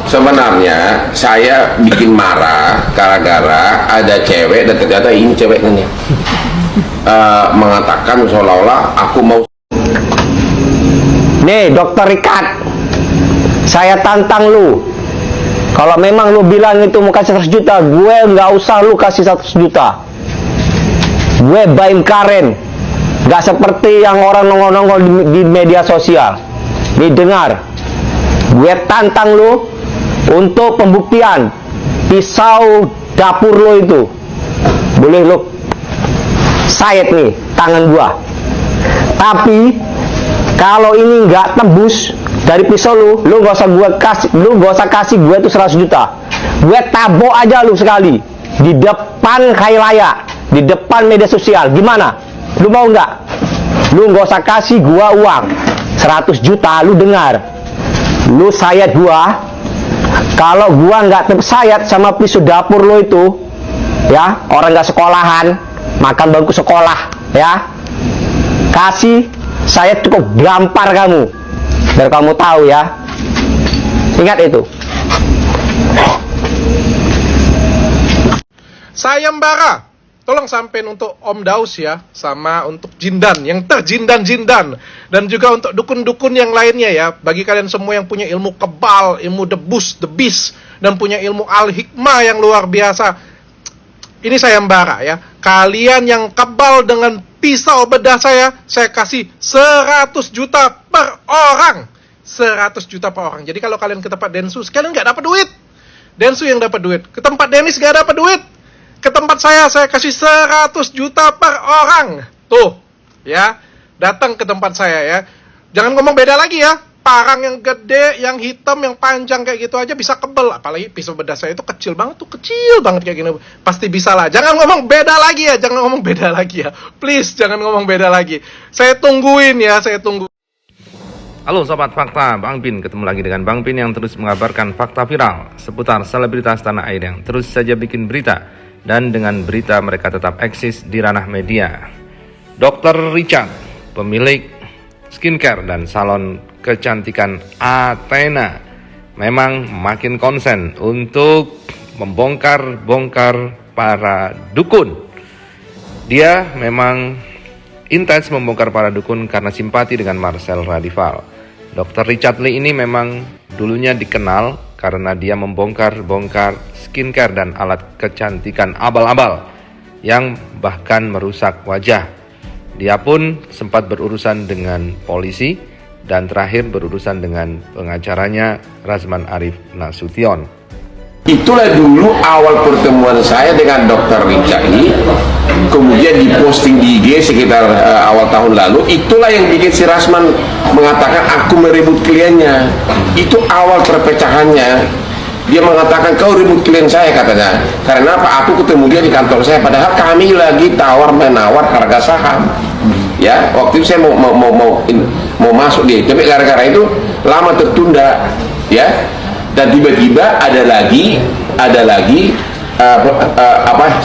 Sebenarnya saya bikin marah gara-gara ada cewek dan ternyata ini ceweknya nih mengatakan seolah-olah aku mau. Nih Dokter Richard, saya tantang lu. Kalau memang lu bilang itu mau kasih 100 juta, gue nggak usah lu kasih 100 juta. Gue Baim Karen, nggak seperti yang orang nongol-nongol di media sosial. Nih dengar, gue tantang lu untuk pembuktian pisau dapur lo itu. Boleh lo sayat nih tangan gua. Tapi kalau ini nggak tembus dari pisau lu nggak usah kasih gue tuh 100 juta. Gue tabok aja lu sekali di depan khayalaya, di depan media sosial. Gimana? Lu mau nggak? Lu nggak usah kasih gua uang 100 juta. Lu dengar, lu sayat gua. Kalau gua nggak tersayat sama pisau dapur lo itu, ya, orang nggak sekolahan, makan bangku sekolah, ya, kasih saya cukup gampar kamu, biar kamu tahu ya. Ingat itu. Sayembara, tolong sampein untuk Om Daus ya, sama untuk Jindan yang terjindan-jindan, dan juga untuk dukun-dukun yang lainnya ya. Bagi kalian semua yang punya ilmu kebal, ilmu debus, debis, dan punya ilmu al-hikmah yang luar biasa, ini sayembara ya. Kalian yang kebal dengan pisau bedah saya kasih 100 juta per orang. 100 juta per orang. Jadi kalau kalian ke tempat Densus, kalian nggak dapat duit. Densu yang dapat duit. Ke tempat Denis nggak dapat duit. Ke tempat saya kasih 100 juta per orang. Tuh, ya. Datang ke tempat saya ya. Jangan ngomong beda lagi ya. Parang yang gede, yang hitam, yang panjang kayak gitu aja bisa kebel. Apalagi pisau bedah saya itu kecil banget tuh. Kecil banget kayak gini. Pasti bisa lah. Jangan ngomong beda lagi ya. Jangan ngomong beda lagi ya. Please, jangan ngomong beda lagi. Saya tungguin ya. Saya tunggu. Halo Sobat Fakta, Bang Pin ketemu lagi dengan Bang Pin yang terus mengabarkan fakta viral seputar selebritas tanah air yang terus saja bikin berita, dan dengan berita mereka tetap eksis di ranah media. Dr. Richard, pemilik skincare dan salon kecantikan Athena, memang makin konsen untuk membongkar-bongkar para dukun. Dia memang intens membongkar para dukun karena simpati dengan Marcel Radival. Dr. Richard Lee ini memang dulunya dikenal karena dia membongkar-bongkar skincare dan alat kecantikan abal-abal yang bahkan merusak wajah. Dia pun sempat berurusan dengan polisi dan terakhir berurusan dengan pengacaranya Razman Arif Nasution. Itulah dulu awal pertemuan saya dengan Dr. Richard ini, kemudian diposting di IG sekitar awal tahun lalu. Itulah yang bikin si Razman mengatakan aku merebut kliennya. Itu awal perpecahannya. Dia mengatakan kau rebut klien saya, katanya. Karena apa? Aku ketemu dia di kantor saya, padahal kami lagi tawar-menawar harga saham. Ya, waktu itu saya mau masuk dia, tapi gara-gara itu lama tertunda, ya. Dan tiba-tiba ada lagi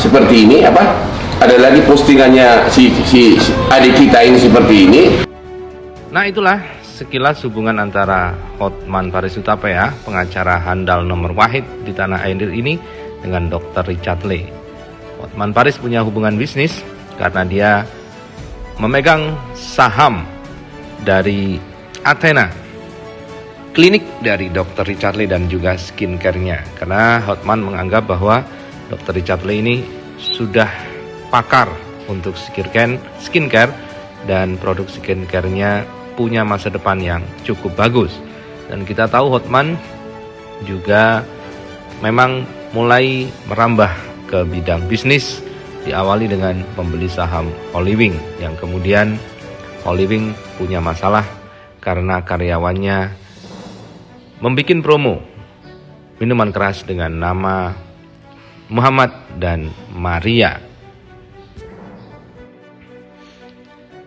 seperti ini, ada lagi postingannya si adik kita ini seperti ini. Nah, itulah sekilas hubungan antara Hotman Paris Hutapea, pengacara handal nomor wahid di tanah air ini, dengan Dr. Richard Lee. Hotman Paris punya hubungan bisnis karena dia memegang saham dari Athena, klinik dari Dr. Richard Lee, dan juga skincare-nya. Karena Hotman menganggap bahwa Dr. Richard Lee ini sudah pakar untuk skincare dan produk skincare-nya punya masa depan yang cukup bagus. Dan kita tahu Hotman juga memang mulai merambah ke bidang bisnis, diawali dengan membeli saham Holywing, yang kemudian Holywing punya masalah karena karyawannya membikin promo minuman keras dengan nama Muhammad dan Maria.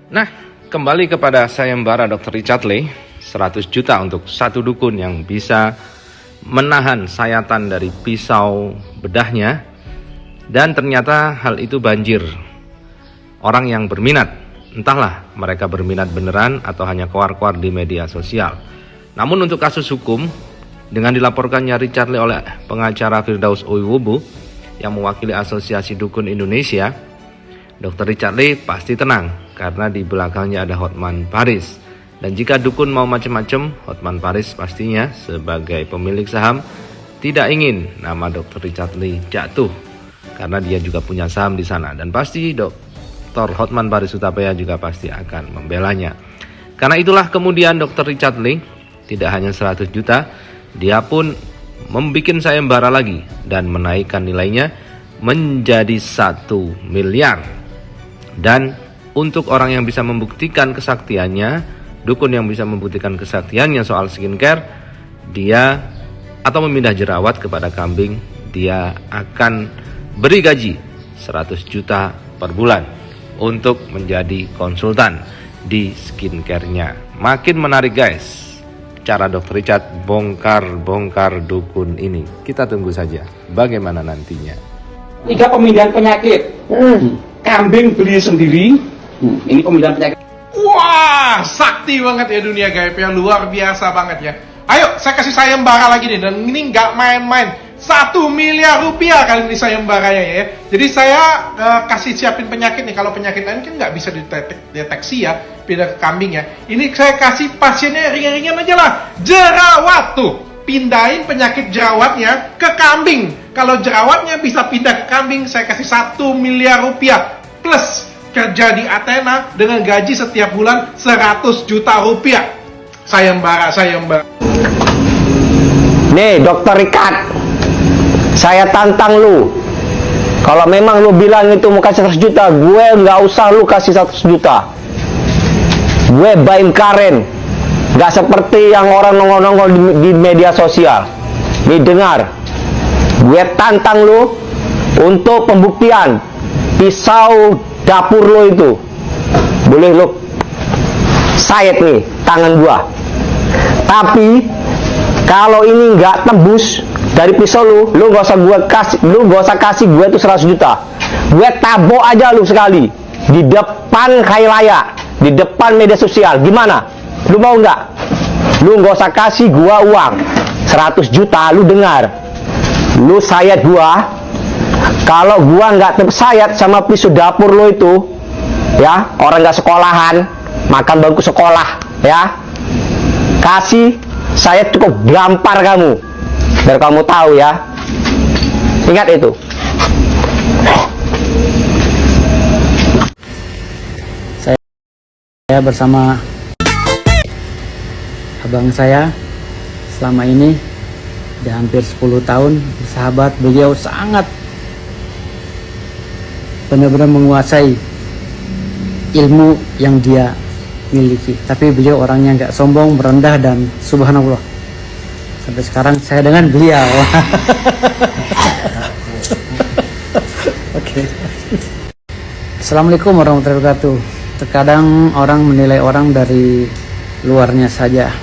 Nah, kembali kepada sayembara Dr. Richard Lee, 100 juta untuk satu dukun yang bisa menahan sayatan dari pisau bedahnya, dan ternyata hal itu banjir orang yang berminat. Entahlah mereka berminat beneran atau hanya koar-koar di media sosial. Namun untuk kasus hukum, Dengan dilaporkannya Richard Lee oleh pengacara Firdaus Oiwobu yang mewakili Asosiasi Dukun Indonesia, Dr. Richard Lee pasti tenang karena di belakangnya ada Hotman Paris. Dan jika dukun mau macam-macam, Hotman Paris pastinya sebagai pemilik saham tidak ingin nama Dr. Richard Lee jatuh karena dia juga punya saham di sana, dan pasti Dr. Hotman Paris Hutapea juga pasti akan membelanya. Karena itulah kemudian Dr. Richard Lee tidak hanya 100 juta, dia pun membuat sayembara lagi dan menaikkan nilainya menjadi 1 miliar. Dan untuk orang yang bisa membuktikan kesaktiannya, dukun yang bisa membuktikan kesaktiannya soal skincare, dia atau memindah jerawat kepada kambing, dia akan beri gaji 100 juta per bulan untuk menjadi konsultan di skincare-nya. Makin menarik guys, cara Dr. Richard bongkar dukun ini. Kita tunggu saja bagaimana nantinya. 3 pemindahan penyakit. Kambing beli sendiri. Ini pemindahan penyakit. Wah, sakti banget ya dunia gaib ya, luar biasa banget ya. Ayo, saya kasih sayembara lagi nih, dan ini nggak main-main. 1 miliar rupiah kali ini sayembaranya ya. Jadi saya kasih siapin penyakit nih. Kalau penyakit lain kan nggak bisa dideteksi ya, pindah ke kambing ya. Ini saya kasih pasiennya ringan-ringan aja lah. Jerawat tuh, pindahin penyakit jerawatnya ke kambing. Kalau jerawatnya bisa pindah ke kambing, saya kasih 1 miliar rupiah. Plus kerja di Athena dengan gaji setiap bulan 100 juta rupiah. Sayembara. Nih Dr. Richard, saya tantang lu. Kalau memang lu bilang itu mau kasih 100 juta, gue nggak usah lu kasih 100 juta. Gue Baim Karen, nggak seperti yang orang nongol-nongol di media sosial. Nih dengar, gue tantang lu untuk pembuktian pisau dapur lo itu. Boleh lu sayat nih tangan gua. Tapi kalau ini nggak tembus dari pisau lu nggak usah kasih gue itu 100 juta. Gue tabok aja lu sekali di depan khayalaya, di depan media sosial. Gimana? Lu mau nggak? Lu nggak usah kasih gua uang 100 juta. Lu dengar, lu sayat gua. Kalau gua nggak tersayat sama pisau dapur lo itu, ya, orang nggak sekolahan, makan bangku sekolah, ya, kasih saya cukup gampar kamu, biar kamu tahu ya. Ingat itu. Saya bersama abang saya selama ini sudah hampir 10 tahun bersahabat. Beliau sangat benar-benar menguasai ilmu yang dia miliki, tapi beliau orangnya nggak sombong, merendah, dan subhanallah sampai sekarang saya dengan beliau. Oke. Assalamualaikum warahmatullahi wabarakatuh. Terkadang orang menilai orang dari luarnya saja.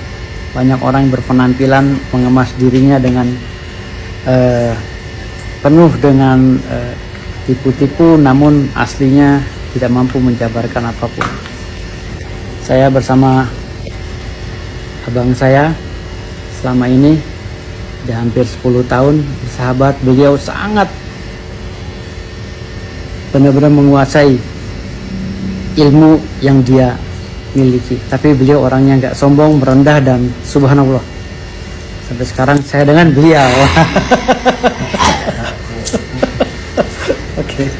Banyak orang yang berpenampilan mengemas dirinya dengan penuh dengan tipu-tipu, namun aslinya tidak mampu menjabarkan apapun. Saya bersama abang saya selama ini sudah hampir 10 tahun bersahabat. Beliau sangat benar-benar menguasai ilmu yang dia miliki, tapi beliau orangnya nggak sombong, merendah, dan subhanallah sampai sekarang saya dengan beliau. Oke.